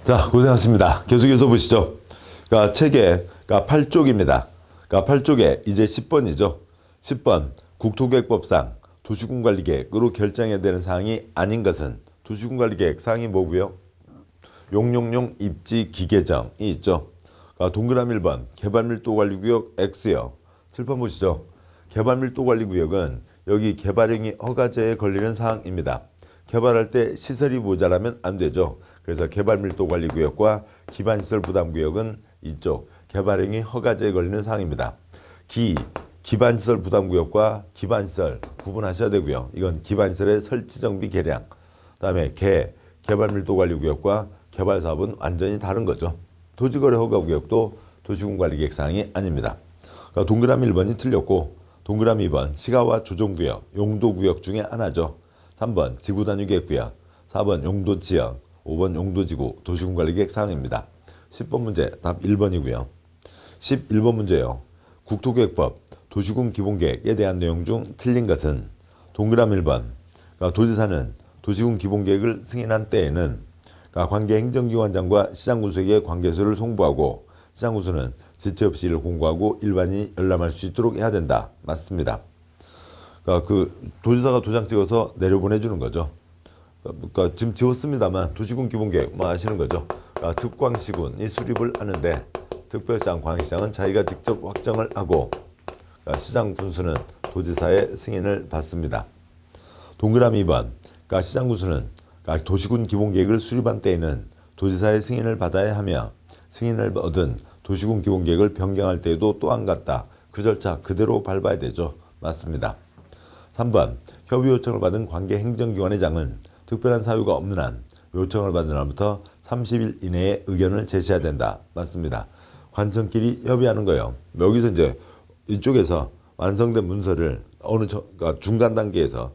자, 고생하셨습니다. 계속해서 보시죠. 그러니까 책의 8쪽입니다. 그러니까 8쪽에 이제 10번이죠. 10번 국토계획법상 도시군관리계획으로 결정해야 되는 사항이 아닌 것은 도시군관리계획 사항이 뭐고요? 용용용 입지 기계정이 있죠. 그러니까 동그라미 1번 개발밀도관리구역 X요. 7번 보시죠. 개발밀도관리구역은 여기 개발행위 허가제에 걸리는 사항입니다. 개발할 때 시설이 모자라면 안 되죠. 그래서 개발밀도관리구역과 기반시설 부담구역은 이쪽 개발행위 허가제에 걸리는 사항입니다. 기반시설 부담구역과 기반시설 구분하셔야 되고요. 이건 기반시설의 설치정비 계량. 그다음에 개발밀도관리구역과 개발사업은 완전히 다른 거죠. 토지거래 허가구역도 도시군관리계획 사항이 아닙니다. 그러니까 동그라미 1번이 틀렸고 동그라미 2번 시가와 조정구역, 용도구역 중에 하나죠. 3번 지구단위계획구역, 4번 용도지역, 5번 용도지구, 도시군관리계획 사항입니다. 10번 문제 답 1번이고요. 11번 문제요. 국토계획법 도시군 기본계획에 대한 내용 중 틀린 것은 동그라미 1번 그러니까 도지사는 도시군 기본계획을 승인한 때에는 그러니까 관계 행정기관장과 시장군수에게 관계서를 송부하고 시장군수는 지체 없이 이를 공고하고 일반인이 열람할 수 있도록 해야 된다. 맞습니다. 그러니까 그 도지사가 도장 찍어서 내려보내주는 거죠. 그러니까 지금 지웠습니다만 도시군 기본계획 뭐 아시는 거죠. 그러니까 특광시군이 수립을 하는데 특별시장, 광역시장은 자기가 직접 확정을 하고 그러니까 시장군수는 도지사의 승인을 받습니다. 동그라미 2번 그러니까 시장군수는 그러니까 도시군 기본계획을 수립한 때에는 도지사의 승인을 받아야 하며 승인을 얻은 도시군 기본계획을 변경할 때에도 또한 같다. 그 절차 그대로 밟아야 되죠. 맞습니다. 3번 협의 요청을 받은 관계 행정기관의 장은 특별한 사유가 없는 한 요청을 받은 날부터 30일 이내에 의견을 제시해야 된다. 맞습니다. 관청끼리 협의하는 거예요. 여기서 이제 이쪽에서 완성된 문서를 그러니까 중간 단계에서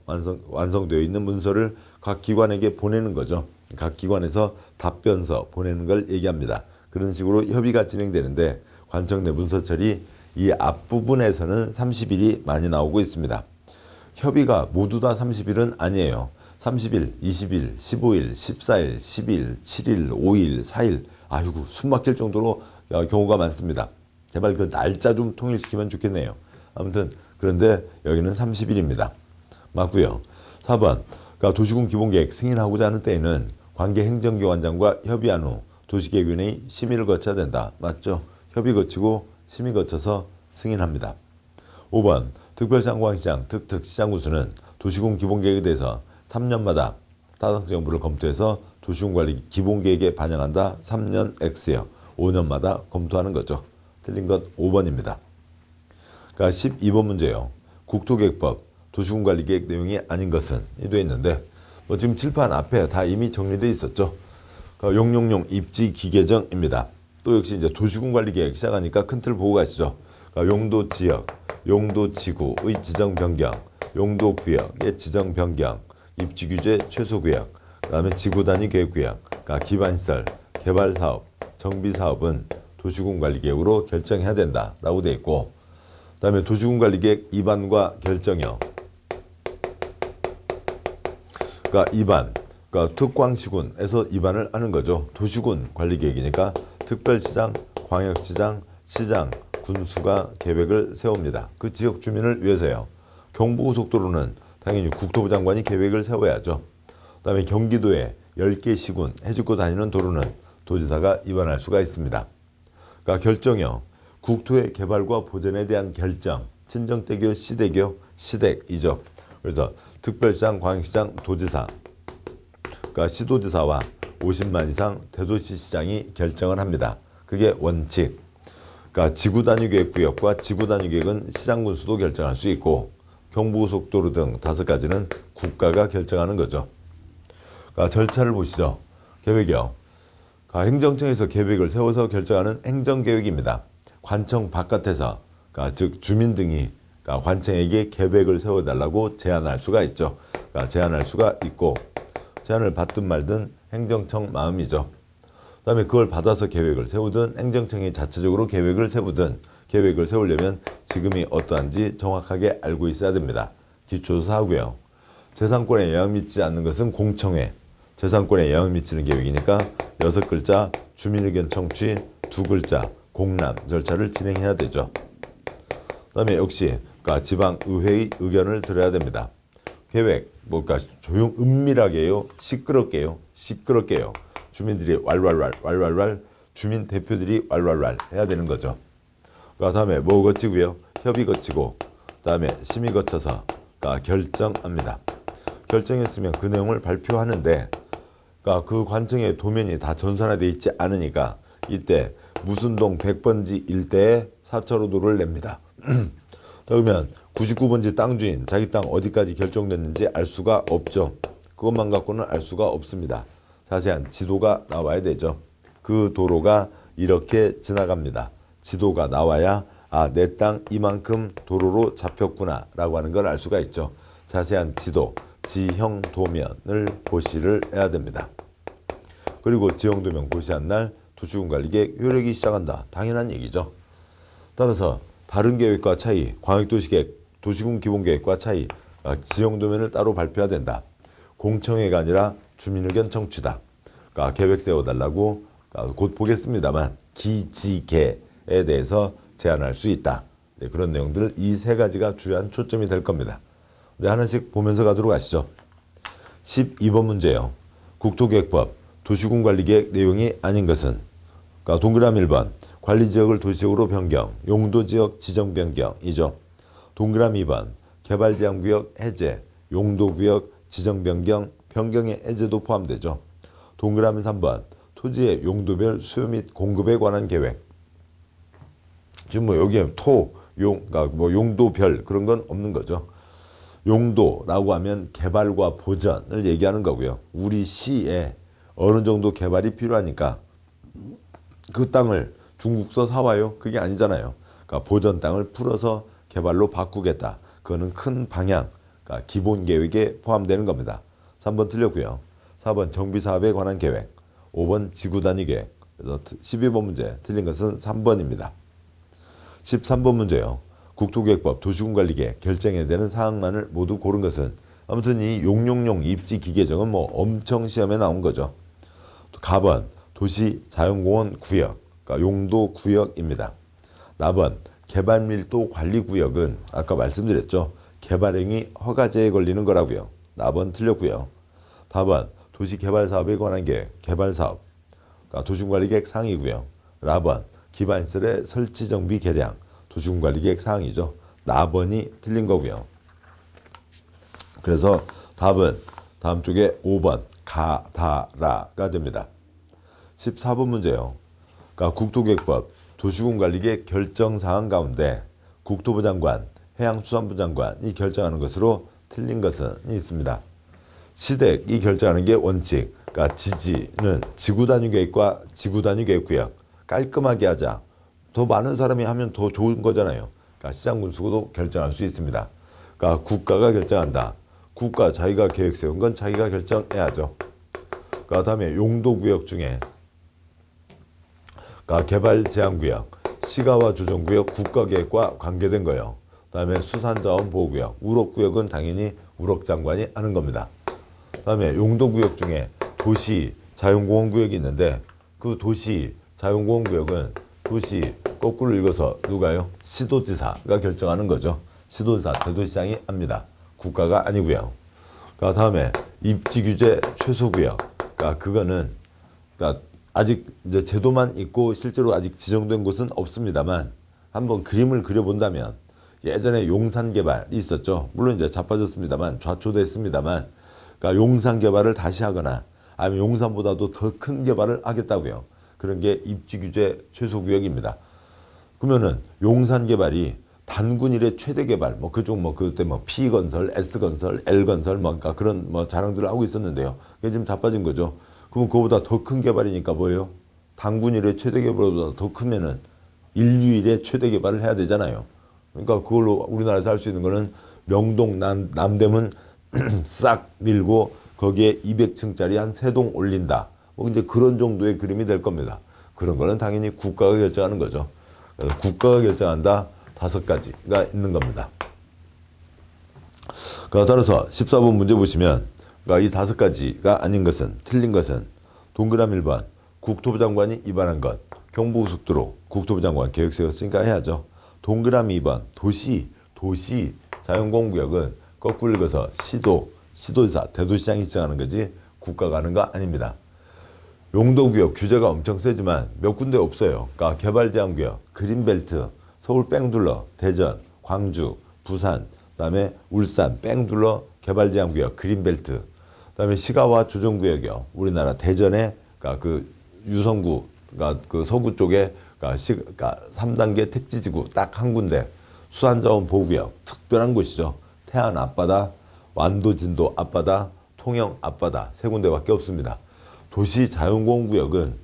완성되어 있는 문서를 각 기관에게 보내는 거죠. 각 기관에서 답변서 보내는 걸 얘기합니다. 그런 식으로 협의가 진행되는데 관청 내 문서 처리 이 앞부분에서는 30일이 많이 나오고 있습니다. 협의가 모두 다 30일은 아니에요. 30일, 20일, 15일, 14일, 10일, 7일, 5일, 4일 아이고 숨 막힐 정도로 경우가 많습니다. 제발 그 날짜 좀 통일시키면 좋겠네요. 아무튼 그런데 여기는 30일입니다. 맞고요. 4번 그러니까 도시군 기본계획 승인하고자 하는 때에는 관계 행정기관장과 협의한 후 도시계획위원회의 심의를 거쳐야 된다. 맞죠? 협의 거치고 심의 거쳐서 승인합니다. 5번 특별시장, 광역시장, 특특시장군수는 도시군 기본계획에 대해서 3년마다 타당 정보를 검토해서 도시군관리 기본계획에 반영한다. 3년 X요. 5년마다 검토하는 거죠. 틀린 것 5번입니다. 그러니까 12번 문제요. 국토계획법 도시군관리계획 내용이 아닌 것은 이 되어 있는데 뭐 지금 칠판 앞에 다 이미 정리되어 있었죠. 그러니까 용용용 입지 기계정입니다. 또 역시 이제 도시군관리계획 시작하니까 큰 틀 보고 가시죠. 그러니까 용도지역, 용도지구의 지정 변경, 용도구역의 지정 변경, 입지규제 최소구역, 그 다음에 지구단위 계획구역, 그러니까 기반시설, 개발사업, 정비사업은 도시군관리계획으로 결정해야 된다라고 되어 있고 그 다음에 도시군관리계획 입안과 결정이요. 그러니까 입안, 그러니까 특광시군에서 입안을 하는 거죠. 도시군 관리계획이니까 특별시장, 광역시장, 시장, 군수가 계획을 세웁니다. 그 지역 주민을 위해서요. 경부고속도로는 당연히 국토부 장관이 계획을 세워야죠. 그 다음에 경기도에 10개 시군 해집고 다니는 도로는 도지사가 입안할 수가 있습니다. 그러니까 결정이요. 국토의 개발과 보전에 대한 결정, 친정대교, 시대교, 시댁이죠. 그래서 특별시장, 광역시장, 도지사, 그러니까 시도지사와 50만 이상 대도시시장이 결정을 합니다. 그게 원칙. 그러니까 지구단위계획구역과 지구단위계획은 시장군수도 결정할 수 있고 경부고속도로 등 5가지는 국가가 결정하는 거죠. 그러니까 절차를 보시죠. 계획이요. 그러니까 행정청에서 계획을 세워서 결정하는 행정계획입니다. 관청 바깥에서 그러니까 즉 주민 등이 그러니까 관청에게 계획을 세워달라고 제안할 수가 있죠. 그러니까 제안할 수가 있고 제안을 받든 말든 행정청 마음이죠. 그 다음에 그걸 받아서 계획을 세우든 행정청이 자체적으로 계획을 세우든 계획을 세우려면 지금이 어떠한지 정확하게 알고 있어야 됩니다. 기초조사 하고요. 재산권에 영향 미치지 않는 것은 공청회, 재산권에 영향을 미치는 계획이니까 6글자 주민의견 청취, 2글자 공람 절차를 진행해야 되죠. 그다음에 역시 그러니까 지방의회의 의견을 들어야 됩니다. 계획 그러니까 조용 은밀하게요, 시끄럽게요. 주민들이 왈왈왈 주민 대표들이 왈왈왈 해야 되는 거죠. 그다음에 뭐 거치고요, 협의 거치고 그다음에 심의 거쳐서 결정합니다. 결정했으면 그 내용을 발표하는데 그러니까 그 관청의 도면이 다 전산화되어 있지 않으니까 이때 무슨동 100번지 일대에 4차로도를 냅니다. 그러면 99번지 땅 주인 자기 땅 어디까지 결정됐는지 알 수가 없죠. 그것만 갖고는 알 수가 없습니다. 자세한 지도가 나와야 되죠. 그 도로가 이렇게 지나갑니다. 지도가 나와야 내 땅 이만큼 도로로 잡혔구나 라고 하는 걸 알 수가 있죠. 자세한 지도, 지형 도면을 고시를 해야 됩니다. 그리고 지형 도면 고시한 날 도시군관리계획 효력이 시작한다. 당연한 얘기죠. 따라서 다른 계획과 차이, 광역도시계획, 도시군 기본계획과 차이, 지형 도면을 따로 발표해야 된다. 공청회가 아니라 주민의견 청취다. 그러니까 계획 세워달라고 곧 보겠습니다만 기지계에 대해서 제안할 수 있다. 네, 그런 내용들 이 세 가지가 주요한 초점이 될 겁니다. 네, 하나씩 보면서 가도록 하시죠. 12번 문제요. 국토계획법 도시군관리계획 내용이 아닌 것은 그러니까 동그라미 1번 관리지역을 도시지역으로 변경, 용도지역 지정 변경이죠. 동그라미 2번 개발제한구역 해제, 용도구역 지정 변경, 변경의 해제도 포함되죠. 동그라미 3번 토지의 용도별 수요 및 공급에 관한 계획. 지금 뭐 여기에 그러니까 뭐 용도별 그런 건 없는 거죠. 용도라고 하면 개발과 보전을 얘기하는 거고요. 우리 시에 어느 정도 개발이 필요하니까 그 땅을 중국서 사와요? 그게 아니잖아요. 그러니까 보전 땅을 풀어서 개발로 바꾸겠다. 그거는 큰 방향, 그러니까 기본 계획에 포함되는 겁니다. 3번 틀렸고요. 4번 정비사업에 관한 계획, 5번 지구단위 계획. 그래서 12번 문제 틀린 것은 3번입니다. 13번 문제요. 국토계획법 도시군관리계획 결정해야 되는 사항만을 모두 고른 것은 아무튼 이 용용용 입지기계정은 뭐 엄청 시험에 나온 거죠. 가번 도시 자연공원 구역, 그러니까 용도 구역입니다. 나번 개발밀도 관리구역은 아까 말씀드렸죠. 개발행위 허가제에 걸리는 거라고요. 나번 틀렸고요. 다번 도시개발사업에 관한 계획, 개발사업, 그러니까 도시군관리계획 사항이고요. 라번 기반시설의 설치 정비 개량, 도시군관리계획 사항이죠. 나번이 틀린 거고요. 그래서 답은 다음 쪽에 5번 가다라가 됩니다. 14번 문제요. 그러니까 국토계획법 도시군관리계획 결정사항 가운데 국토부 장관, 해양수산부 장관이 결정하는 것으로 틀린 것은 있습니다. 시댁이 결정하는 게 원칙. 그러니까 지지는 지구단위계획과 지구단위계획구역 깔끔하게 하자. 더 많은 사람이 하면 더 좋은 거잖아요. 그러니까 시장군수도 결정할 수 있습니다. 그러니까 국가가 결정한다. 국가 자기가 계획 세운 건 자기가 결정해야죠. 그 다음에 용도구역 중에 그러니까 개발제한구역, 시가와 조정구역, 국가계획과 관계된 거예요. 그 다음에 수산자원보호구역, 우럭구역은 당연히 우럭장관이 하는 겁니다. 그 다음에 용도구역 중에 도시 자연공원구역이 있는데 그 도시 자연공원구역은 도시 거꾸로 읽어서 누가요? 시도지사가 결정하는 거죠. 시도지사, 대도시장이 합니다. 국가가 아니고요. 그 다음에 입지규제 최소구역. 그러니까 그거는 그러니까 아직 이제 제도만 있고 실제로 아직 지정된 곳은 없습니다만 한번 그림을 그려본다면 예전에 용산 개발이 있었죠. 물론 이제 자빠졌습니다만 좌초됐습니다만 그러니까 용산 개발을 다시 하거나 아니면 용산보다도 더 큰 개발을 하겠다고요. 그런 게 입지규제 최소구역입니다. 그러면은 용산 개발이 단군 이래 최대 개발, 뭐 그쪽 뭐 그때 뭐 P건설, S건설, L건설 뭐 그러니까 그런 뭐 자랑들을 하고 있었는데요. 그게 지금 자빠진 거죠. 그럼 그거보다 더 큰 개발이니까 뭐예요? 단군 이래 최대 개발보다 더 크면은 인류 이래 최대 개발을 해야 되잖아요. 그러니까 그걸로 우리나라에서 할 수 있는 거는 명동 남대문 싹 밀고 거기에 200층짜리 한 3동 올린다. 뭐 이제 그런 정도의 그림이 될 겁니다. 그런 거는 당연히 국가가 결정하는 거죠. 그래서 국가가 결정한다 5가지가 있는 겁니다. 따라서 14번 문제 보시면 그러니까 이 다섯 가지가 아닌 것은, 틀린 것은 동그라미 1번 국토부 장관이 위반한 것. 경부고속도로 국토부 장관 계획 세웠으니까 해야죠. 동그라미 2번 도시 자연공구역은 거꾸로 읽어서 시도지사, 대도시장이 지정하는 거지 국가가 하는 거 아닙니다. 용도구역 규제가 엄청 세지만 몇 군데 없어요. 그러니까 개발제한구역, 그린벨트, 서울 뺑 둘러, 대전, 광주, 부산, 그다음에 울산 뺑 둘러 개발제한구역, 그린벨트, 그다음에 시가와 조정구역이요. 우리나라 대전에 그러니까 그 유성구, 그러니까 그 서구 쪽에 그러니까 3단계 택지지구 딱 한 군데, 수산자원 보호구역 특별한 곳이죠. 태안 앞바다, 완도 진도 앞바다, 통영 앞바다 세 군데밖에 없습니다. 도시자연공원구역은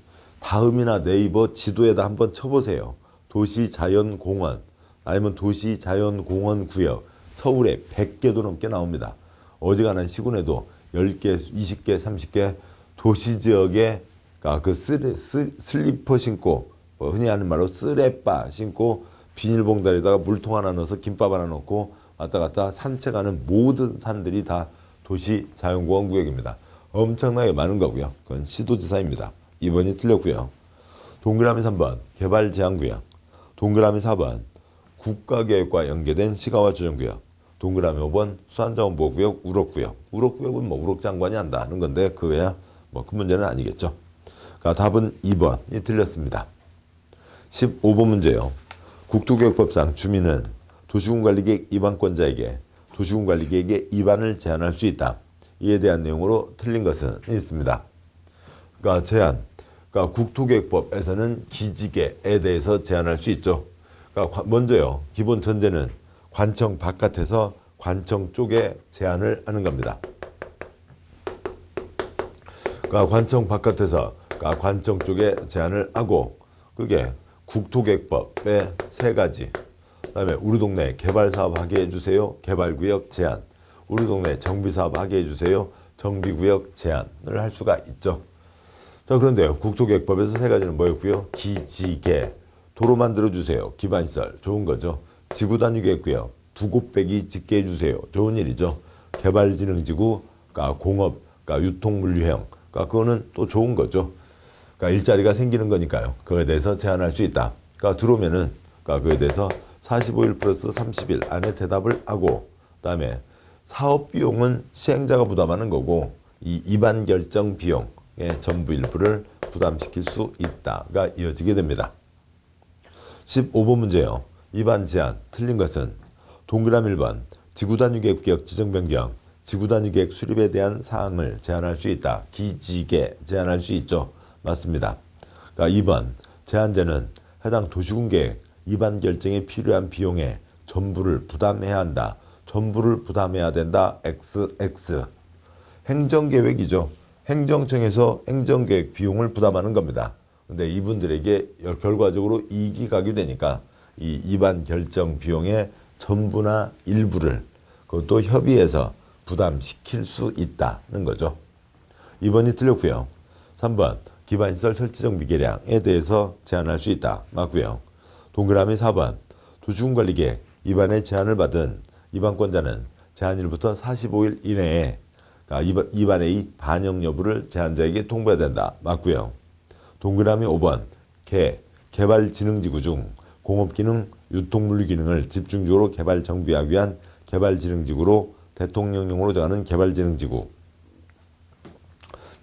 다음이나 네이버 지도에다 한번 쳐보세요. 도시자연공원 아니면 도시자연공원구역 서울에 100개도 넘게 나옵니다. 어지간한 시군에도 10개, 20개, 30개 도시지역에 그 슬리퍼 신고, 흔히 하는 말로 쓰레빠 신고 비닐봉다리에다가 물통 하나 넣어서 김밥 하나 넣고 왔다 갔다 산책하는 모든 산들이 다 도시자연공원구역입니다. 엄청나게 많은 거고요. 그건 시도지사입니다. 2번이 틀렸고요. 동그라미 3번 개발제한구역, 동그라미 4번 국가계획과 연계된 시가와 조정구역, 동그라미 5번 수산자원보호구역, 우럭구역. 우럭구역은 뭐 우럭장관이 한다는 건데 그거야 뭐 큰 문제는 아니겠죠. 그러니까 답은 2번이 틀렸습니다. 15번 문제요. 국토교육법상 주민은 도시군관리계획 위반권자에게 도시군관리계획의 위반을 제한할 수 있다. 이에 대한 내용으로 틀린 것은 있습니다. 그러니까 제한, 그러니까 국토계획법에서는 기지개에 대해서 제한할 수 있죠. 그러니까 먼저요, 기본 전제는 관청 바깥에서 관청 쪽에 제한을 하는 겁니다. 그러니까 관청 바깥에서 그러니까 관청 쪽에 제한을 하고, 그게 국토계획법의 세 가지. 그다음에 우리 동네 개발사업 하게 해주세요. 개발구역 제한. 우리 동네 정비사업 하게 해주세요. 정비구역 제한을 할 수가 있죠. 자, 그런데요, 국토계획법에서 세 가지는 뭐였고요? 기지개, 도로 만들어주세요. 기반시설, 좋은 거죠. 지구단위계획구역, 두 곳 빼기 짓게 해주세요. 좋은 일이죠. 개발지능지구, 그러니까 공업, 그러니까 유통물류형, 그러니까 그거는 또 좋은 거죠. 그러니까 일자리가 생기는 거니까요. 그거에 대해서 제한할 수 있다. 그러니까 들어오면은 그러니까 그거에 대해서 45일 플러스 30일 안에 대답을 하고, 그다음에 사업 비용은 시행자가 부담하는 거고 이 위반 결정 비용의 전부 일부를 부담시킬 수 있다가 이어지게 됩니다. 15번 문제요. 위반 제한 틀린 것은 동그라미 1번 지구단위계획구역 지정 변경, 지구단위계획 수립에 대한 사항을 제한할 수 있다. 기지개 제한할 수 있죠. 맞습니다. 그러니까 2번 제한제는 해당 도시군계획 위반 결정에 필요한 비용의 전부를 부담해야 한다. 전부를 부담해야 된다. XX. 행정계획이죠. 행정청에서 행정계획 비용을 부담하는 겁니다. 근데 이분들에게 결과적으로 이익이 가게 되니까 이 위반 결정 비용의 전부나 일부를 그것도 협의해서 부담시킬 수 있다는 거죠. 2번이 틀렸고요. 3번 기반시설 설치적 미개량에 대해서 제한할 수 있다. 맞고요. 동그라미 4번 도시군관리계획 위반의 제한을 받은 위반권자는 제한일부터 45일 이내에 위반의 반영 여부를 제한자에게 통보해야 된다. 맞고요. 동그라미 5번 개발지능지구 중 공업기능, 유통물류기능을 집중적으로 개발 정비하기 위한 개발지능지구로 대통령령으로 정하는 개발지능지구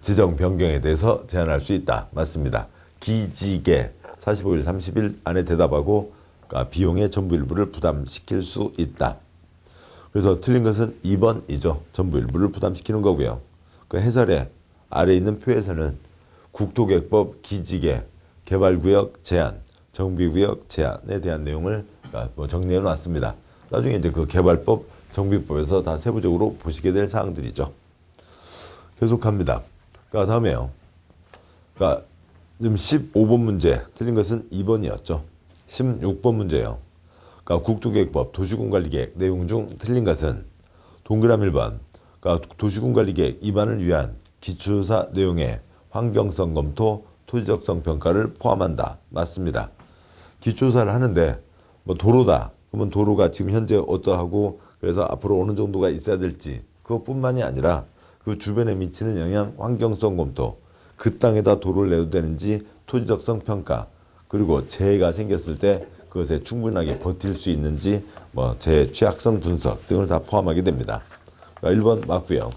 지정 변경에 대해서 제한할 수 있다. 맞습니다. 기지개 45일, 30일 안에 대답하고 비용의 전부 일부를 부담시킬 수 있다. 그래서 틀린 것은 2번이죠. 전부 일부를 부담시키는 거고요. 그 해설에 아래 있는 표에서는 국토계획법 기지개, 개발구역 제한, 정비구역 제한에 대한 내용을 정리해 놨습니다. 나중에 이제 그 개발법, 정비법에서 다 세부적으로 보시게 될 사항들이죠. 계속합니다. 다음에요. 지금 15번 문제 틀린 것은 2번이었죠. 16번 문제요. 국토계획법 도시군관리계획 내용 중 틀린 것은 동그라미 1번 도시군관리계획 위반을 위한 기초조사 내용에 환경성 검토, 토지적성 평가를 포함한다. 맞습니다. 기초조사를 하는데 뭐 도로다. 그러면 도로가 지금 현재 어떠하고 그래서 앞으로 어느 정도가 있어야 될지 그것뿐만이 아니라 그 주변에 미치는 영향, 환경성 검토, 그 땅에다 도로를 내도 되는지 토지적성 평가, 그리고 재해가 생겼을 때 그것에 충분하게 버틸 수 있는지 재해 취약성 분석 등을 다 포함하게 됩니다. 그러니까 1번 맞고요.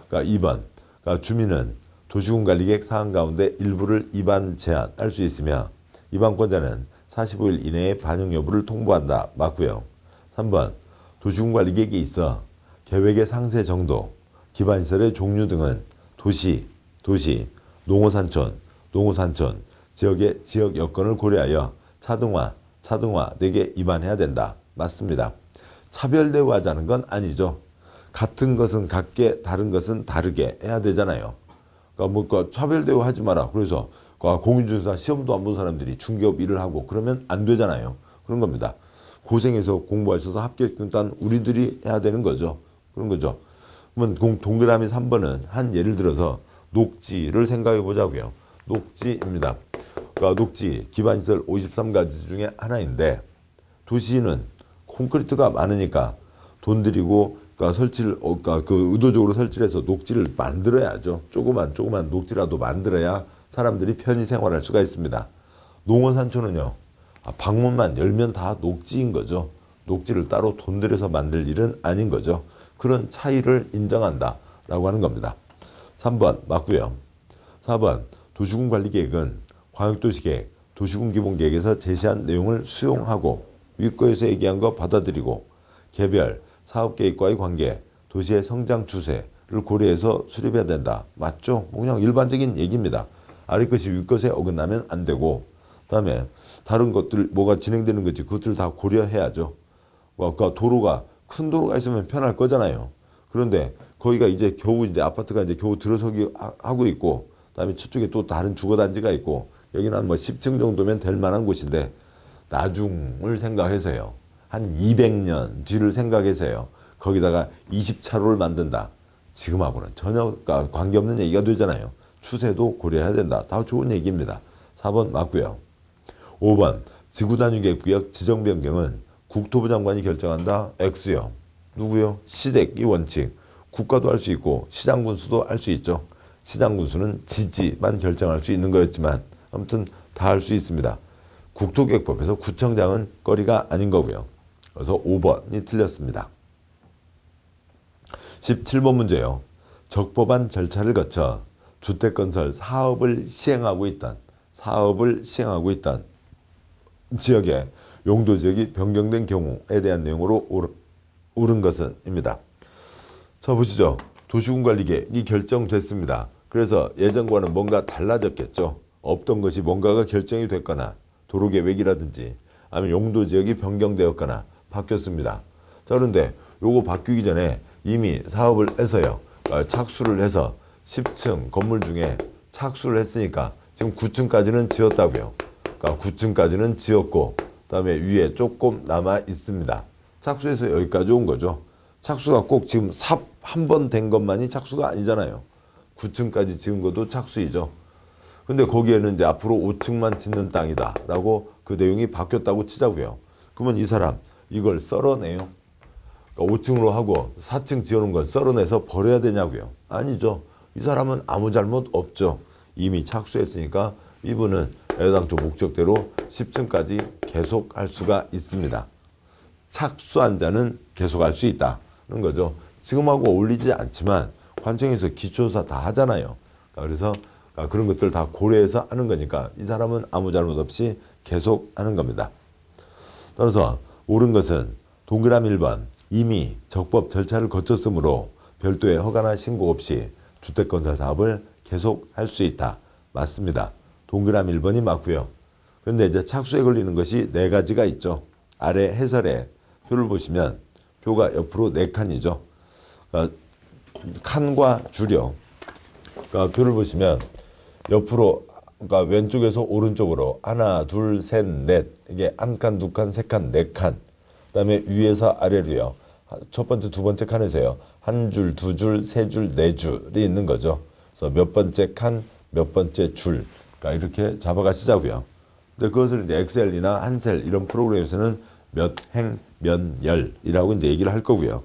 그러니까 2번 그러니까 주민은 도시군관리계획 사항 가운데 일부를 위반 제한할 수 있으며 위반권자는 45일 이내에 반영 여부를 통보한다. 맞고요. 3번 도시군관리계획에 있어 계획의 상세 정도, 기반시설의 종류 등은 도시, 농어산촌 지역의 지역 여건을 고려하여 차등화 등에 위반해야 된다. 맞습니다. 차별 대우하자는 건 아니죠. 같은 것은 같게 다른 것은 다르게 해야 되잖아요. 그러니까 차별 대우하지 마라. 그래서 공인중개사 시험도 안 본 사람들이 중개업 일을 하고 그러면 안 되잖아요. 그런 겁니다. 고생해서 공부하셔서 합격했던 단 우리들이 해야 되는 거죠. 그런 거죠. 그러면 동그라미 3번은 한 예를 들어서 녹지를 생각해 보자고요. 녹지입니다. 그러니까 녹지 기반시설 53가지 중에 하나인데 도시는 콘크리트가 많으니까 돈 들이고 설치를 그 의도적으로 설치를 해서 녹지를 만들어야죠. 조그만 녹지라도 만들어야 사람들이 편히 생활할 수가 있습니다. 농어산촌은요. 방문만 열면 다 녹지인 거죠. 녹지를 따로 돈 들여서 만들 일은 아닌 거죠. 그런 차이를 인정한다라고 하는 겁니다. 3번 맞고요. 4번 도시군관리계획은 광역도시계획, 도시군기본계획에서 제시한 내용을 수용하고 윗거에서 얘기한 거 받아들이고 개별 사업계획과의 관계, 도시의 성장 추세를 고려해서 수립해야 된다. 맞죠? 그냥 일반적인 얘기입니다. 아래 것이 윗 것에 어긋나면 안 되고 그다음에 다른 것들 뭐가 진행되는 거지 그것들 다 고려해야죠. 그러니까 도로가 큰 도로가 있으면 편할 거잖아요. 그런데 거기가 이제 겨우 아파트가 이제 겨우 들어서기 하고 있고 그다음에 저쪽에 또 다른 주거단지가 있고 여기는 한 10층 정도면 될 만한 곳인데 나중을 생각해서요. 한 200년 뒤를 생각해서요. 거기다가 20차로를 만든다. 지금하고는 전혀 관계없는 얘기가 되잖아요. 추세도 고려해야 된다. 다 좋은 얘기입니다. 4번 맞고요. 5번 지구단위계 구역 지정 변경은 국토부 장관이 결정한다. X요. 누구요? 시댁 이 원칙. 국가도 할 수 있고 시장군수도 할 수 있죠. 시장군수는 지지만 결정할 수 있는 거였지만 아무튼 다 할 수 있습니다. 국토계획법에서 구청장은 거리가 아닌 거고요. 그래서 5번이 틀렸습니다. 17번 문제요. 적법한 절차를 거쳐 주택건설 사업을 시행하고 있던 지역의 용도지역이 변경된 경우에 대한 내용으로 옳은 것은 입니다. 자 보시죠. 도시군관리계획이 결정됐습니다. 그래서 예전과는 뭔가 달라졌겠죠. 없던 것이 뭔가가 결정이 됐거나 도로계획이라든지 아니면 용도지역이 변경되었거나 바뀌었습니다. 자 그런데 요거 바뀌기 전에 이미 사업을 해서요. 착수를 해서 10층 건물 중에 착수를 했으니까 지금 9층까지는 지었다고요. 그러니까 9층까지는 지었고 그다음에 위에 조금 남아 있습니다. 착수해서 여기까지 온 거죠. 착수가 꼭 지금 삽 한 번 된 것만이 착수가 아니잖아요. 9층까지 지은 것도 착수이죠. 근데 거기에는 이제 앞으로 5층만 짓는 땅이다라고 그 내용이 바뀌었다고 치자고요. 그러면 이 사람 이걸 썰어내요. 그러니까 5층으로 하고 4층 지어놓은 건 썰어내서 버려야 되냐고요. 아니죠. 이 사람은 아무 잘못 없죠. 이미 착수했으니까 이분은 애당초 목적대로 10층까지 계속할 수가 있습니다. 착수한 자는 계속할 수 있다는 거죠. 지금하고 어울리지 않지만 관청에서 기초조사 다 하잖아요. 그래서 그런 것들 다 고려해서 하는 거니까 이 사람은 아무 잘못 없이 계속 하는 겁니다. 따라서 옳은 것은 동그라미 1번 이미 적법 절차를 거쳤으므로 별도의 허가나 신고 없이 주택건설 사업을 계속할 수 있다. 맞습니다. 동그라미 1번이 맞고요. 그런데 이제 착수에 걸리는 것이 4가지가 있죠. 아래 해설에 표를 보시면 표가 옆으로 4칸이죠. 그러니까 칸과 줄여. 그러니까 표를 보시면 옆으로 그러니까 왼쪽에서 오른쪽으로 하나, 둘, 셋, 넷 이게 한 칸, 두 칸, 세 칸, 4칸. 그다음에 위에서 아래로요. 첫 번째, 두 번째 칸에서요. 한 줄, 두 줄, 세 줄, 네 줄이 있는 거죠. 그래서 몇 번째 칸, 몇 번째 줄. 그러니까 이렇게 잡아가시자고요. 근데 그것을 이제 엑셀이나 한셀 이런 프로그램에서는 몇 행, 몇 열이라고 이제 얘기를 할 거고요.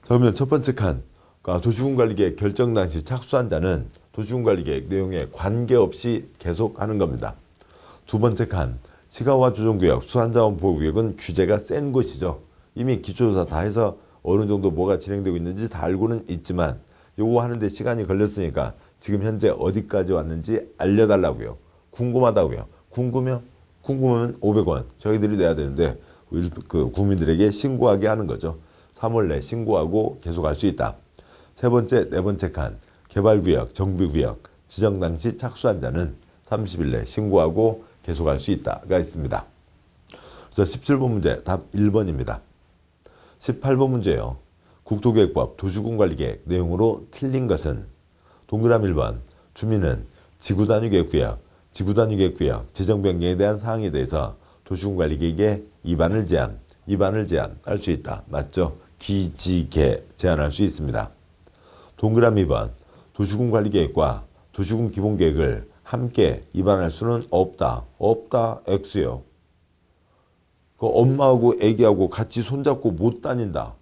그러면 첫 번째 칸 그러니까 도시군관리계획 결정 당시 착수한 자는 도시군관리계획 내용에 관계없이 계속하는 겁니다. 두 번째 칸, 시가와 조정구역, 수산자원보호구역은 규제가 센 곳이죠. 이미 기초조사 다 해서 어느 정도 뭐가 진행되고 있는지 다 알고는 있지만 요거 하는데 시간이 걸렸으니까 지금 현재 어디까지 왔는지 알려달라고요. 궁금하다고요. 궁금하면 500원 저희들이 내야 되는데 그 국민들에게 신고하게 하는 거죠. 3월 내 신고하고 계속 할 수 있다. 세 번째, 네 번째 칸, 개발구역, 정비구역 지정 당시 착수한 자는 30일 내 신고하고 계속할 수 있다가 있습니다. 그래서 17번 문제 답 1번입니다. 18번 문제요. 국토계획법 도시군관리계획 내용으로 틀린 것은 동그라미 1번 주민은 지구단위계획구역, 지구단위계획구역 지정 변경에 대한 사항에 대해서 도시군관리계획에 위반을 제한할 수 있다. 맞죠? 기지개 제한할 수 있습니다. 동그라미 2번 도시군관리계획과 도시군기본계획을 함께 위반할 수는 없다. X요. 그 엄마하고 애기하고 같이 손잡고 못 다닌다.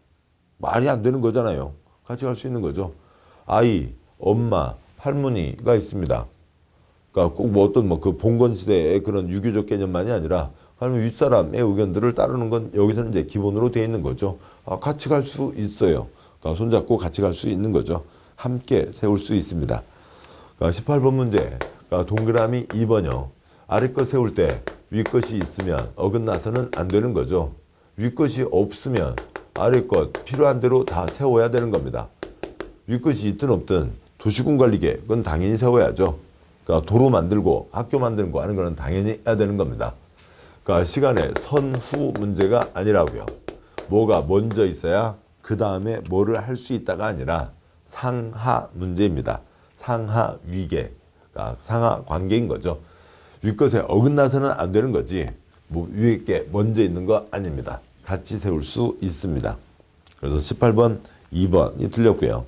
말이 안 되는 거잖아요. 같이 갈 수 있는 거죠. 아이, 엄마, 할머니가 있습니다. 그러니까 꼭 뭐 어떤 뭐 그 봉건 시대의 그런 유교적 개념만이 아니라 할머니 윗사람의 의견들을 따르는 건 여기서는 이제 기본으로 되어 있는 거죠. 같이 갈 수 있어요. 그러니까 손잡고 같이 갈 수 있는 거죠. 함께 세울 수 있습니다. 그러니까 18번 문제. 그러니까 동그라미 2번요. 아래 것 세울 때 위 것이 있으면 어긋나서는 안 되는 거죠. 위 것이 없으면 아래 것 필요한 대로 다 세워야 되는 겁니다. 위 것이 있든 없든 도시군관리계획은 당연히 세워야죠. 그러니까 도로 만들고 학교 만들고 하는 거는 당연히 해야 되는 겁니다. 그러니까 시간에 선후 문제가 아니라고요. 뭐가 먼저 있어야 그 다음에 뭐를 할 수 있다가 아니라 상하 문제입니다. 상하 위계, 그러니까 상하 관계인 거죠. 윗것에 어긋나서는 안 되는 거지 뭐 위에 게 먼저 있는 거 아닙니다. 같이 세울 수 있습니다. 그래서 18번, 2번이 틀렸고요.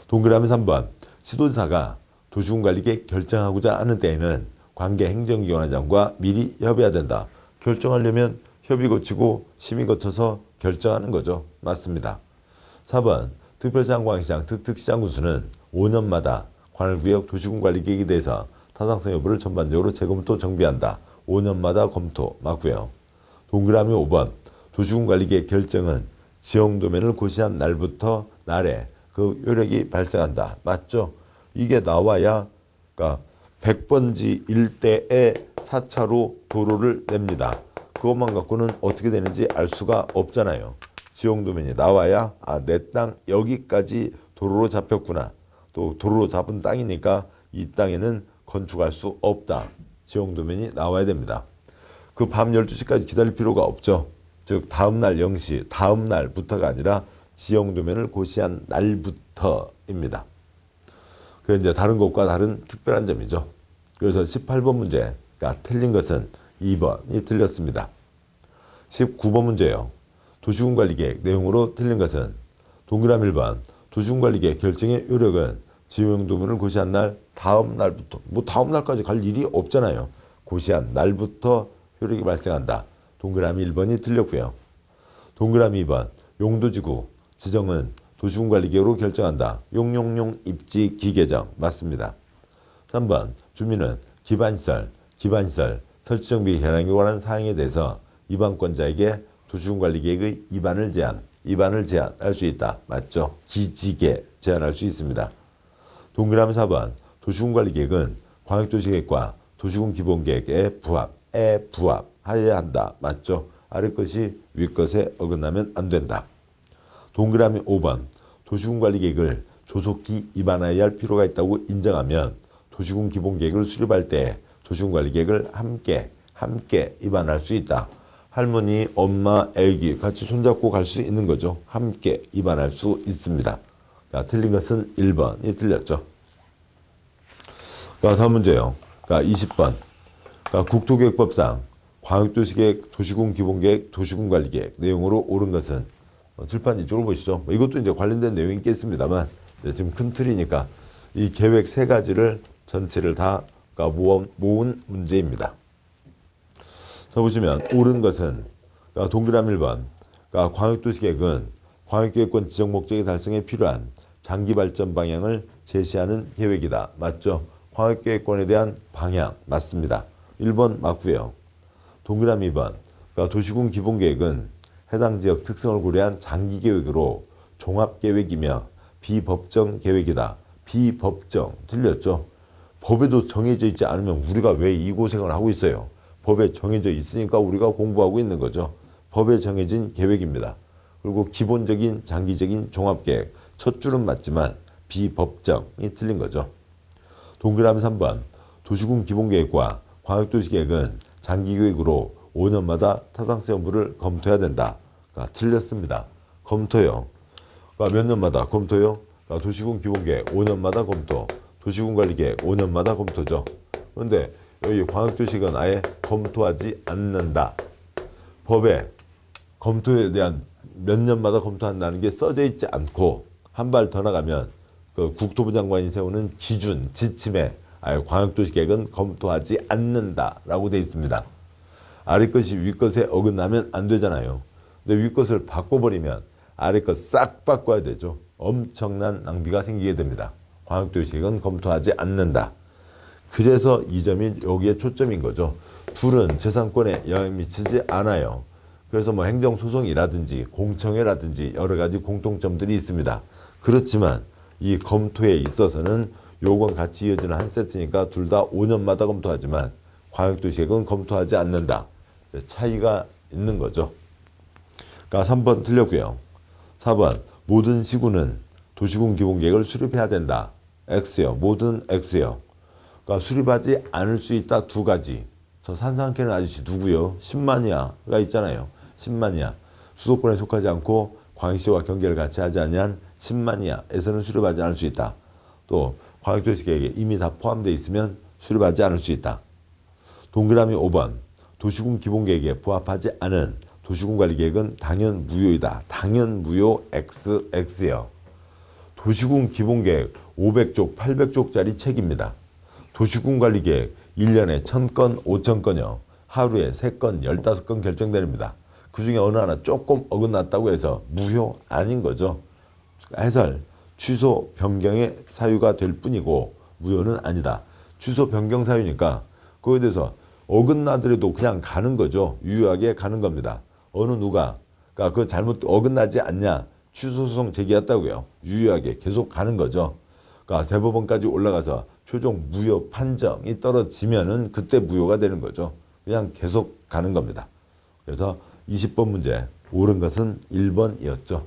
동그라미 3번 시도지사가 도시군관리계획 결정하고자 하는 때에는 관계 행정기관장과 미리 협의해야 된다. 결정하려면 협의 거치고 심의 거쳐서 결정하는 거죠. 맞습니다. 4번 특별시장광시장 특특시장 군수는 5년마다 관할구역 도시군관리계획에 대해서 타당성 여부를 전반적으로 재검토 정비한다. 5년마다 검토 맞고요. 동그라미 5번 도시군관리계획 결정은 지형도면을 고시한 날부터 날에 그 효력이 발생한다. 맞죠? 이게 나와야 그러니까 100번지 일대에 4차로 도로를 냅니다. 그것만 갖고는 어떻게 되는지 알 수가 없잖아요. 지형도면이 나와야 내 땅 여기까지 도로로 잡혔구나. 또 도로로 잡은 땅이니까 이 땅에는 건축할 수 없다. 지형도면이 나와야 됩니다. 그 밤 12시까지 기다릴 필요가 없죠. 즉 다음날 0시, 다음날부터가 아니라 지형도면을 고시한 날부터입니다. 그게 이제 다른 것과 다른 특별한 점이죠. 그래서 18번 문제가 틀린 것은 2번이 틀렸습니다. 19번 문제요. 도시군관리계획 내용으로 틀린 것은 동그라미 1번 도시군관리계획 결정의 효력은 지형도면을 고시한 날 다음 날부터 뭐 다음 날까지 갈 일이 없잖아요. 고시한 날부터 효력이 발생한다. 동그라미 1번이 틀렸고요. 동그라미 2번 용도지구 지정은 도시군관리계획으로 결정한다. 용용용 입지 기계정 맞습니다. 3번 주민은 기반시설 설치정비 개량에 관한 사항에 대해서 위반권자에게 도시군관리계획의 위반을 제한할 수 있다. 맞죠? 기지개 제한할 수 있습니다. 동그라미 4번 도시군관리계획은 광역도시계획과 도시군기본계획에 부합하여야 한다. 맞죠? 아래 것이 위 것에 어긋나면 안 된다. 동그라미 5번 도시군관리계획을 조속히 위반해야 할 필요가 있다고 인정하면 도시군기본계획을 수립할 때 도시군관리계획을 함께 위반할 수 있다. 할머니, 엄마, 애기 같이 손잡고 갈 수 있는 거죠. 함께 위반할 수 있습니다. 자, 틀린 것은 1번이 틀렸죠. 다음 문제요. 20번. 국토계획법상 광역도시계획, 도시군기본계획, 도시군관리계획 내용으로 옳은 것은 칠판 이쪽으로 보시죠. 이것도 이제 관련된 내용이 있겠습니다만 지금 큰 틀이니까 이 계획 세 가지를 전체를 다 모은 문제입니다. 자, 보시면 옳은 것은 동그라미 1번. 광역도시계획은 광역계획권 지정 목적의 달성에 필요한 장기 발전 방향을 제시하는 계획이다. 맞죠? 광역계획권에 대한 방향 맞습니다. 1번 맞고요. 동그라미 2번. 그러니까 도시군 기본계획은 해당 지역 특성을 고려한 장기계획으로 종합계획이며 비법정 계획이다. 비법정 틀렸죠? 법에도 정해져 있지 않으면 우리가 왜 이 고생을 하고 있어요? 법에 정해져 있으니까 우리가 공부하고 있는 거죠. 법에 정해진 계획입니다. 그리고 기본적인 장기적인 종합계획 첫 줄은 맞지만 비법정이 틀린 거죠. 동그라미 3번. 도시군 기본계획과 광역도시계획은 장기계획으로 5년마다 타당성 여부를 검토해야 된다. 그러니까 틀렸습니다. 검토요. 그러니까 몇 년마다 검토요? 그러니까 도시군 기본계획 5년마다 검토, 도시군 관리계획 5년마다 검토죠. 그런데 여기 광역도시계획은 아예 검토하지 않는다. 법에 검토에 대한 몇 년마다 검토한다는 게 써져 있지 않고 한 발 더 나가면 그 국토부 장관이 세우는 기준, 지침에 아예 광역도시계획은 검토하지 않는다라고 되어 있습니다. 아래 것이 위 것에 어긋나면 안 되잖아요. 근데 위 것을 바꿔버리면 아래 것 싹 바꿔야 되죠. 엄청난 낭비가 생기게 됩니다. 광역도시계획은 검토하지 않는다. 그래서 이 점이 여기에 초점인 거죠. 둘은 재산권에 영향 미치지 않아요. 그래서 뭐 행정소송이라든지 공청회라든지 여러 가지 공통점들이 있습니다. 그렇지만 이 검토에 있어서는 요건 같이 이어지는 한 세트니까 둘 다 5년마다 검토하지만 광역도시계획은 검토하지 않는다. 차이가 있는 거죠. 그러니까 3번 틀렸고요. 4번 모든 시군은 도시군 기본계획을 수립해야 된다. X요. 모든 X요. 그러니까 수립하지 않을 수 있다. 두 가지. 저 산산캐는 아저씨 누구요? 신만이야가 있잖아요. 신만이야. 수도권에 속하지 않고 광역시와 경계를 같이 하지 않은 신만이야에서는 수립하지 않을 수 있다. 또 광역도시계획에 이미 다 포함되어 있으면 수립하지 않을 수 있다. 동그라미 5번. 도시군 기본계획에 부합하지 않은 도시군 관리계획은 당연 무효이다. 당연 무효 XX요. 도시군 기본계획 500쪽, 800쪽짜리 책입니다. 도시군 관리계획 1년에 1000건, 5000건이요. 하루에 3건, 15건 결정됩니다. 그 중에 어느 하나 조금 어긋났다고 해서 무효 아닌 거죠. 해설, 취소, 변경의 사유가 될 뿐이고 무효는 아니다. 취소, 변경 사유니까 그거에 대해서 어긋나더라도 그냥 가는 거죠. 유효하게 가는 겁니다. 어느 누가 그러니까 그 잘못 어긋나지 않냐 취소소송 제기했다고요. 유효하게 계속 가는 거죠. 그러니까 대법원까지 올라가서 최종 무효 판정이 떨어지면은 그때 무효가 되는 거죠. 그냥 계속 가는 겁니다. 그래서 20번 문제 옳은 것은 1번이었죠.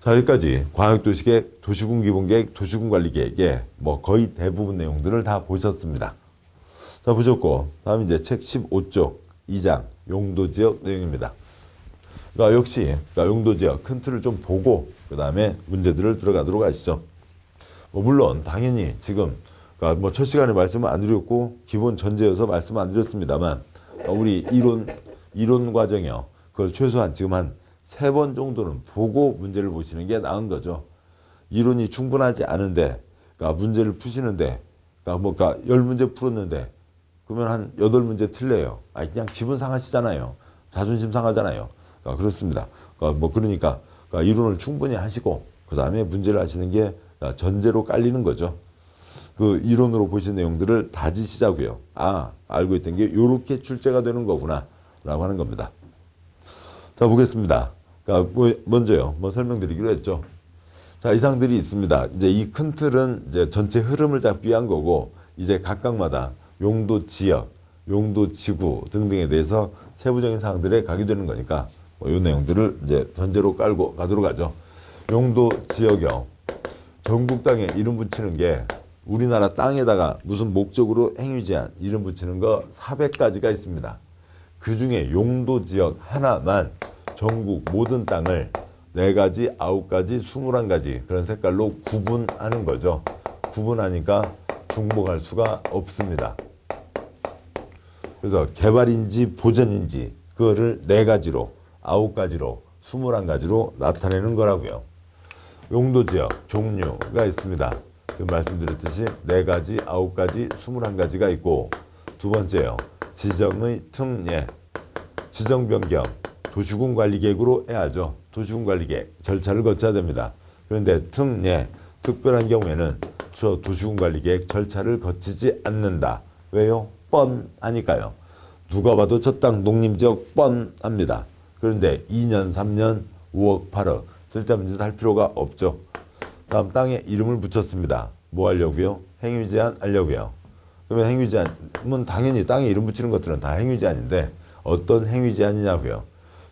자, 여기까지 광역도시계획, 도시군 기본계획, 도시군 관리계획의 뭐 거의 대부분 내용들을 다 보셨습니다. 자, 보셨고 다음 이제 책 15쪽 2장 용도지역 내용입니다. 그러니까 역시 용도지역 큰 틀을 좀 보고 그 다음에 문제들을 들어가도록 하시죠. 뭐 물론 당연히 지금 그러니까 뭐 첫 시간에 말씀을 안 드렸고 기본 전제여서 말씀 안 드렸습니다만 우리 이론 과정이요. 그걸 최소한 지금 한 3번 정도는 보고 문제를 보시는 게 나은 거죠. 이론이 충분하지 않은데 그러니까 문제를 푸시는데 그러니까 10문제 풀었는데 그러면 한 8문제 틀려요. 그냥 기분 상하시잖아요. 자존심 상하잖아요. 그렇습니다. 그러니까 이론을 충분히 하시고 그 다음에 문제를 하시는 게 전제로 깔리는 거죠. 그 이론으로 보신 내용들을 다지시자고요. 알고 있던 게 이렇게 출제가 되는 거구나 라고 하는 겁니다. 자, 보겠습니다. 먼저요. 설명드리기로 했죠. 자, 이상들이 있습니다. 이제 이 큰 틀은 이제 전체 흐름을 잡기 위한 거고 이제 각각마다 용도 지역, 용도 지구 등등에 대해서 세부적인 사항들에 가게 되는 거니까 이 내용들을 이제 전제로 깔고 가도록 하죠. 용도 지역이요. 전국 땅에 이름 붙이는 게 우리나라 땅에다가 무슨 목적으로 행위 제한 이름 붙이는 거 400가지가 있습니다. 그 중에 용도 지역 하나만 전국 모든 땅을 4가지, 9가지, 21가지 그런 색깔로 구분하는 거죠. 구분하니까 중복할 수가 없습니다. 그래서 개발인지 보전인지 그거를 4가지로, 9가지로, 21가지로 나타내는 거라고요. 용도지역 종류가 있습니다. 지금 말씀드렸듯이 4가지, 9가지, 21가지가 있고 두 번째요. 지정의 특례, 지정 변경, 도시군 관리계획으로 해야죠. 도시군 관리계획 절차를 거쳐야 됩니다. 그런데 특례, 특별한 경우에는 저 도시군관리계획 절차를 거치지 않는다. 왜요? 뻔하니까요. 누가 봐도 저 땅 농림지역 뻔합니다. 그런데 2년, 3년, 5억, 8억 쓸데없는 짓 할 필요가 없죠. 다음 땅에 이름을 붙였습니다. 뭐 하려고요? 행위 제한 하려고요. 그러면 행위 제한은 당연히 땅에 이름 붙이는 것들은 다 행위 제한인데 어떤 행위 제한이냐고요?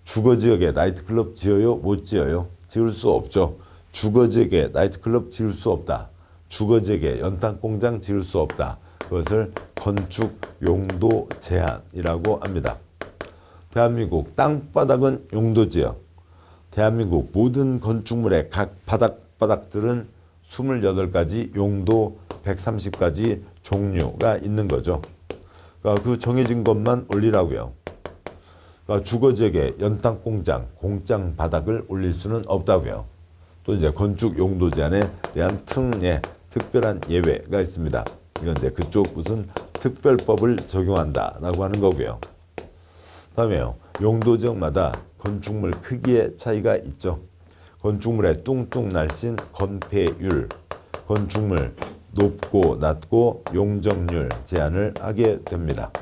주거지역에 나이트클럽 지어요? 못 지어요? 지을 수 없죠. 주거지역에 나이트클럽 지을 수 없다. 주거지역에 연탄공장 지을 수 없다. 그것을 건축 용도 제한이라고 합니다. 대한민국 땅바닥은 용도지역. 대한민국 모든 건축물의 각 바닥들은 28가지 용도 130가지 종류가 있는 거죠. 그러니까 그 정해진 것만 올리라고요. 그러니까 주거지역에 연탄공장, 공장 바닥을 올릴 수는 없다고요. 또 이제 건축 용도 제한에 대한 특례, 특별한 예외가 있습니다. 이건 이제 그쪽 무슨 특별법을 적용한다라고 하는 거고요. 다음에요. 용도 지역마다 건축물 크기의 차이가 있죠. 건축물의 뚱뚱 날씬 건폐율, 건축물 높고 낮고 용적률 제한을 하게 됩니다.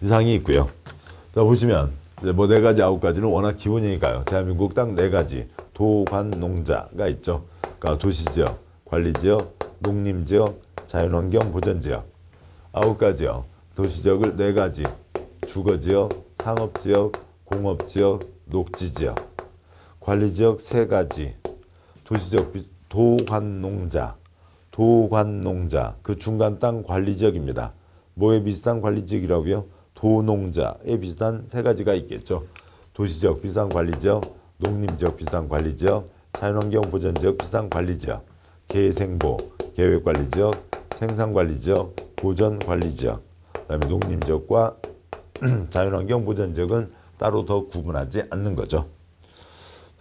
이상이 있고요. 자 보시면 이제 뭐 4가지 9가지는 워낙 기본이니까요. 대한민국 딱 4가지 도관농자가 있죠. 그러니까 도시지역, 관리지역, 농림지역, 자연환경 보전지역. 9가지요. 도시지역을 4가지 주거지역, 상업지역, 공업지역, 녹지지역. 관리지역 3가지 도시지역 도관농자, 도관농자 그 중간 땅 관리지역입니다. 뭐에 비슷한 관리지역이라고요? 도농자에 비슷한 3가지가 있겠죠. 도시지역 비슷한 관리지역, 농림지역 비슷한 관리지역, 자연환경 보전지역 비슷한 관리지역, 계생보 계획관리지역, 생산관리지역, 보전관리지역. 그다음에 농림지역과 자연환경 보전지역은 따로 더 구분하지 않는 거죠.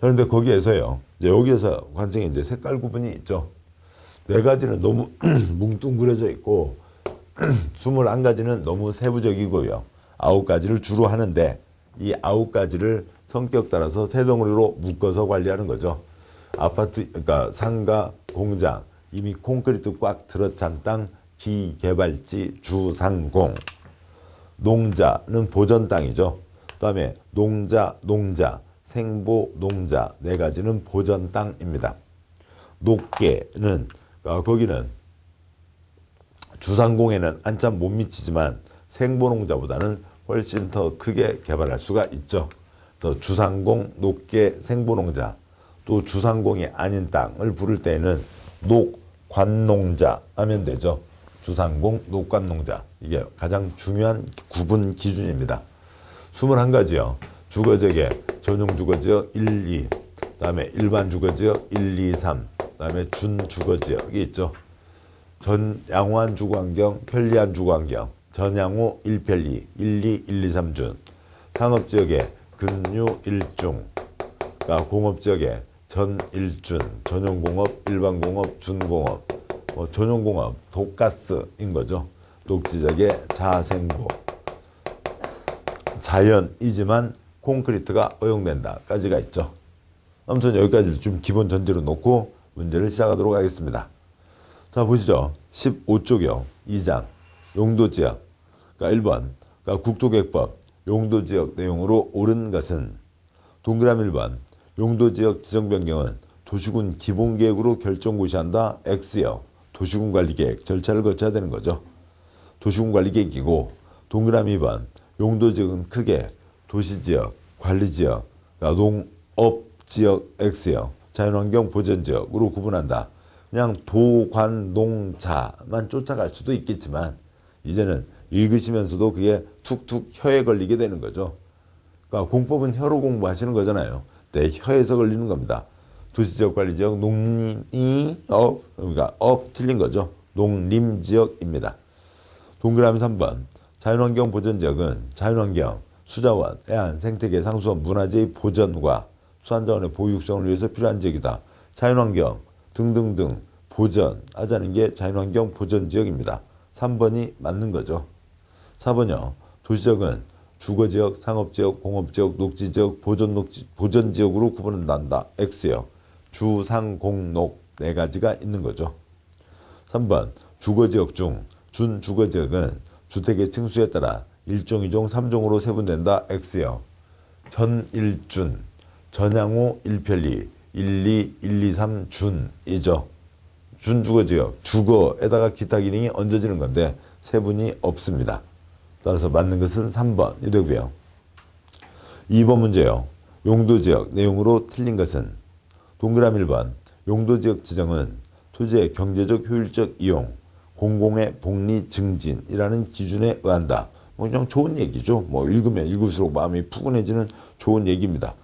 그런데 거기에서요, 이제 여기에서 관청에 이제 색깔 구분이 있죠. 4가지는 너무 뭉뚱그려져 있고 21가지는 너무 세부적이고요. 9가지를 주로 하는데 이 9가지를 성격 따라서 세 덩어리로 묶어서 관리하는 거죠. 아파트, 그러니까 상가, 공장, 이미 콘크리트 꽉 들어찬 땅, 기개발지, 주상공. 농자는 보전 땅이죠. 그다음에 농자, 생보, 농자 4가지는 보전 땅입니다. 녹계는 거기는 주상공에는 한참 못 미치지만 생보농자보다는 훨씬 더 크게 개발할 수가 있죠. 또 주상공, 녹계, 생보농자 또 주상공이 아닌 땅을 부를 때는 녹관농자 하면 되죠. 주상공, 녹관농자 이게 가장 중요한 구분 기준입니다. 21가지요. 주거지역에 전용주거지역 1, 2 그다음에 일반 주거지역 1, 2, 3 그다음에 준주거지역이 있죠. 양호한 주거환경, 편리한 주거환경, 전양호 1편리, 1, 2, 1, 2, 3준. 상업지역에 근유 1중, 그러니까 공업지역에 전 1준, 전용공업, 일반공업, 준공업, 전용공업, 독가스인 거죠. 녹지지역에 자생보. 자연이지만 콘크리트가 허용된다까지가 있죠. 아무튼 여기까지 좀 기본 전제로 놓고 문제를 시작하도록 하겠습니다. 자 보시죠. 15쪽이요. 2장 용도지역. 그러니까 1번 그러니까 국토계획법 용도지역 내용으로 옳은 것은 동그라미 1번 용도지역 지정 변경은 도시군 기본계획으로 결정고시한다. X요. 도시군관리계획 절차를 거쳐야 되는 거죠. 도시군관리계획이고 동그라미 2번 용도지역은 크게 도시지역, 관리지역, 그러니까 농업지역 X요. 자연환경 보전지역으로 구분한다. 그냥 도관농자만 쫓아갈 수도 있겠지만 이제는 읽으시면서도 그게 툭툭 혀에 걸리게 되는 거죠. 그러니까 공법은 혀로 공부하시는 거잖아요. 내 혀에서 걸리는 겁니다. 도시지역, 관리지역, 농림이 그러니까 틀린 거죠. 농림지역입니다. 동그라미 3번 자연환경 보전지역은 자연환경, 수자원, 해안, 생태계, 상수원, 문화재의 보전과 수환자원의 보유 육성을 위해서 필요한 지역이다. 자연환경 등등등 보전하자는 게 자연환경 보전지역입니다. 3번이 맞는 거죠. 4번요. 도시지역은 주거지역, 상업지역, 공업지역, 녹지지역, 보전지역으로 구분한다. X요. 주, 상, 공, 녹 네 가지가 있는 거죠. 3번 주거지역 중 준주거지역은 주택의 층수에 따라 1종, 2종, 3종으로 세분된다. X요. 전일준, 전향호 1편리, 1, 2, 1, 2, 3 준이죠. 준주거지역, 주거에다가 기타 기능이 얹어지는 건데 세분이 없습니다. 따라서 맞는 것은 3번이 되고요. 2번 문제요. 용도지역 내용으로 틀린 것은 동그라미 1번 용도지역 지정은 토지의 경제적 효율적 이용, 공공의 복리 증진이라는 기준에 의한다. 뭐 그냥 좋은 얘기죠. 뭐 읽으면 읽을수록 마음이 푸근해지는 좋은 얘기입니다.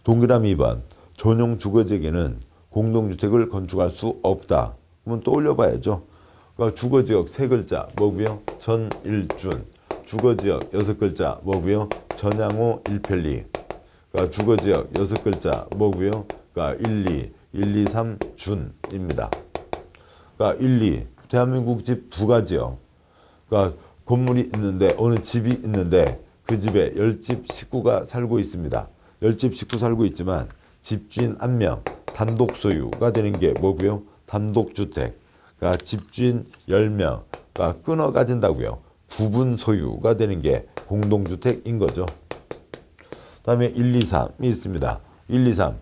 동그라미 2번 전용 주거지역에는 공동주택을 건축할 수 없다. 그러면 떠올려 봐야죠. 그러니까 주거지역 세 글자 뭐고요? 전일준. 주거지역 6글자 뭐고요? 전향호 1편리. 그러니까 주거지역 6글자 뭐고요? 그러니까 1, 2, 3 준입니다. 그러니까 1, 2 대한민국 집 두 가지요. 그러니까 건물이 있는데 어느 집이 있는데 그 집에 10집 식구가 살고 있습니다. 10집 식구 살고 있지만 집주인 1명 단독 소유가 되는 게 뭐고요? 단독주택. 그러니까 집주인 10명 그러니까 끊어 가진다고요. 구분 소유가 되는 게 공동주택인 거죠. 다음에 1, 2, 3이 있습니다. 1, 2, 3.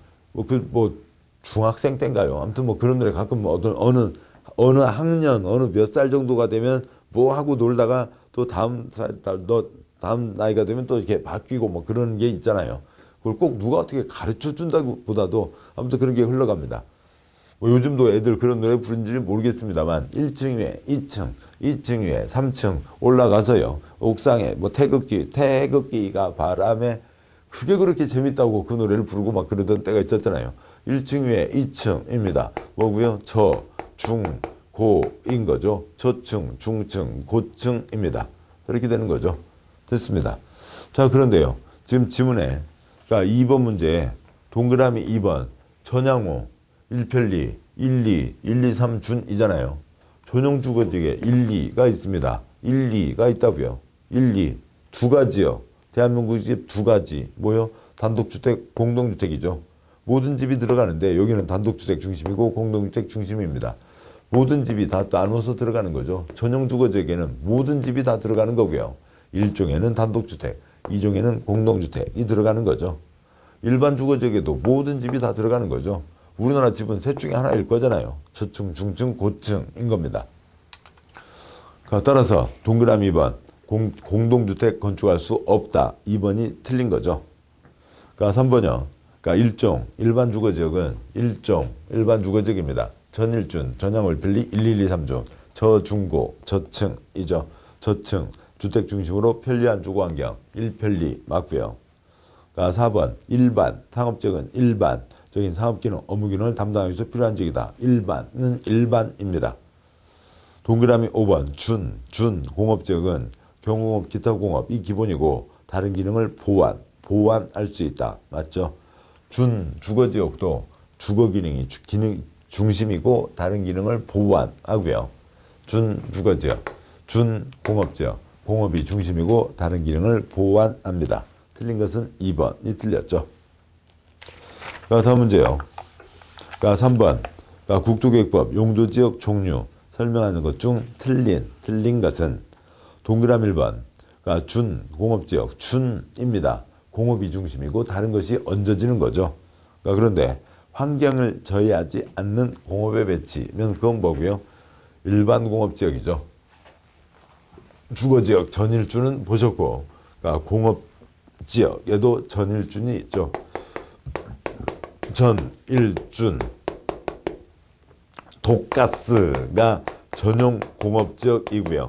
중학생 때인가요? 아무튼 뭐 그런 노래 가끔 뭐 어느 학년, 어느 몇 살 정도가 되면 뭐 하고 놀다가 또 다음 나이가 되면 또 이렇게 바뀌고 뭐 그런 게 있잖아요. 그걸 꼭 누가 어떻게 가르쳐 준다고 보다도 아무튼 그런 게 흘러갑니다. 뭐 요즘도 애들 그런 노래 부르는지 모르겠습니다만 1층 위에 2층, 2층 위에 3층 올라가서요. 옥상에 뭐 태극기가 바람에 그게 그렇게 재밌다고 그 노래를 부르고 막 그러던 때가 있었잖아요. 1층 위에 2층입니다. 뭐고요? 저, 중, 고인 거죠. 저층, 중층, 고층입니다. 그렇게 되는 거죠. 됐습니다. 자, 그런데요. 지금 지문에 그러니까 2번 문제에 동그라미 2번 전향호 1편리 1, 2, 1, 2, 3 준이잖아요. 전용 주거지역에 1, 2가 있습니다. 1, 2가 있다고요. 1, 2 두 가지요. 대한민국 집 두 가지 뭐요? 단독주택, 공동주택이죠. 모든 집이 들어가는데 여기는 단독주택 중심이고 공동주택 중심입니다. 모든 집이 다 나눠서 들어가는 거죠. 전용 주거지역에는 모든 집이 다 들어가는 거고요. 1종에는 단독주택, 2종에는 공동주택이 들어가는 거죠. 일반 주거지역에도 모든 집이 다 들어가는 거죠. 우리나라 집은 셋 중에 하나일 거잖아요. 저층, 중층, 고층인 겁니다. 따라서 동그라미 2번 공동주택 건축할 수 없다. 2번이 틀린 거죠. 3번이요. 그러니까 일반 주거지역은 일반 주거지역입니다. 전일준, 전향호 1편리 1, 2, 3 중 저중고, 저층이죠. 저층, 주택 중심으로 편리한 주거환경 1편리 맞고요. 4번 일반, 상업지역은 일반적인 사업기능, 업무기능을 담당하기 위해서 필요한 지역이다. 일반은 일반입니다. 동그라미 5번 준, 공업지역은 경공업, 기타공업이 기본이고 다른 기능을 보완할 수 있다. 맞죠? 준, 주거지역도 주거기능이 기능 중심이고 다른 기능을 보완하고요. 준 주거지역, 준 공업지역, 공업이 중심이고 다른 기능을 보완합니다. 틀린 것은 2번이 틀렸죠. 다음 문제요. 3번 국토계획법 용도지역 종류 설명하는 것 중 틀린 것은 동그라미 1번 준 공업지역 준입니다. 공업이 중심이고 다른 것이 얹어지는 거죠. 그런데 환경을 저해하지 않는 공업의 배치면 그건 뭐고요? 일반 공업지역이죠. 주거지역 전일준은 보셨고 공업지역에도 전일준이 있죠. 전일준 독가스가 전용 공업지역이고요.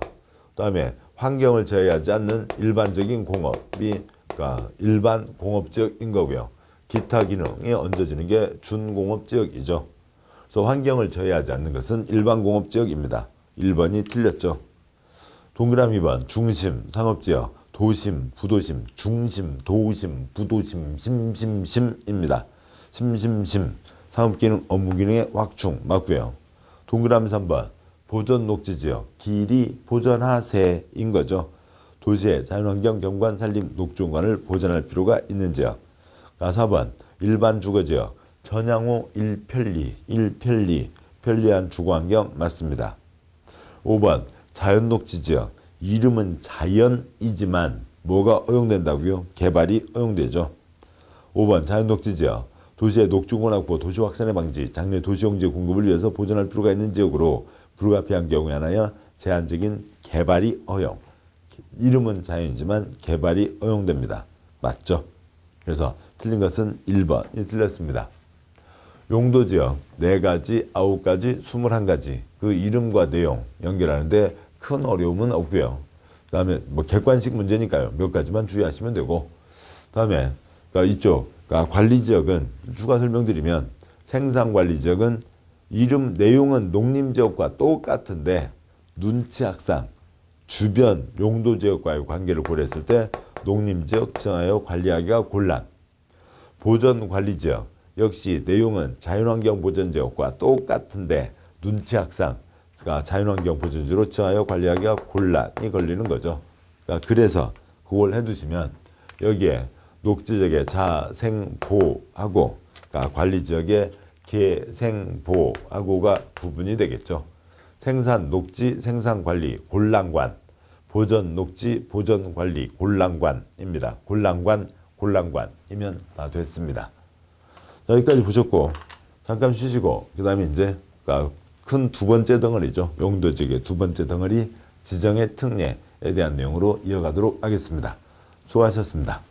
그다음에 환경을 저해하지 않는 일반적인 공업이 일반 공업지역인 거고요. 기타 기능이 얹어지는 게 준공업지역이죠. 그래서 환경을 저해하지 않는 것은 일반 공업지역입니다. 1번이 틀렸죠. 동그라미 2번 중심, 상업지역, 도심, 부도심, 중심, 도심, 부도심, 심심심입니다. 심심심, 상업기능, 업무기능의 확충 맞고요. 동그라미 3번 보전 녹지지역, 길이 보전하세인 거죠. 도시의 자연환경, 경관, 산림, 녹지공간을 보존할 필요가 있는지요. 4번 일반 주거지역 전향호 1편리 편리한 주거환경 맞습니다. 5번 자연녹지지역 이름은 자연이지만 뭐가 허용된다고요? 개발이 허용되죠. 5번 자연녹지지역 도시의 녹지공간 확보, 도시 확산의 방지, 장래 도시용지 공급을 위해서 보존할 필요가 있는 지역으로 불가피한 경우에 하나여 제한적인 개발이 허용. 이름은 자연이지만 개발이 허용됩니다. 맞죠? 그래서 틀린 것은 1번이 틀렸습니다. 용도지역 4가지, 9가지, 21가지 그 이름과 내용 연결하는데 큰 어려움은 없고요. 그 다음에 뭐 객관식 문제니까요. 몇 가지만 주의하시면 되고 다음에 그러니까 이쪽 그러니까 관리지역은 추가 설명드리면 생산관리지역은 이름 내용은 농림지역과 똑같은데 눈치학상 주변 용도지역과의 관계를 고려했을 때 농림지역 지정하여 관리하기가 곤란. 보전관리지역 역시 내용은 자연환경보전지역과 똑같은데 눈치학상 그러니까 자연환경보전지로 지정하여 관리하기가 곤란이 걸리는 거죠. 그러니까 그래서 그걸 해두시면 여기에 녹지지역의 자생보하고 그러니까 관리지역의 개생보하고가 구분이 되겠죠. 생산 녹지 생산관리 곤란관 보전 녹지 보전 관리 곤란관입니다. 곤란관이면 다 됐습니다. 자, 여기까지 보셨고 잠깐 쉬시고 그 다음에 이제 큰 두 번째 덩어리죠. 용도지역의 두 번째 덩어리 지정의 특례에 대한 내용으로 이어가도록 하겠습니다. 수고하셨습니다.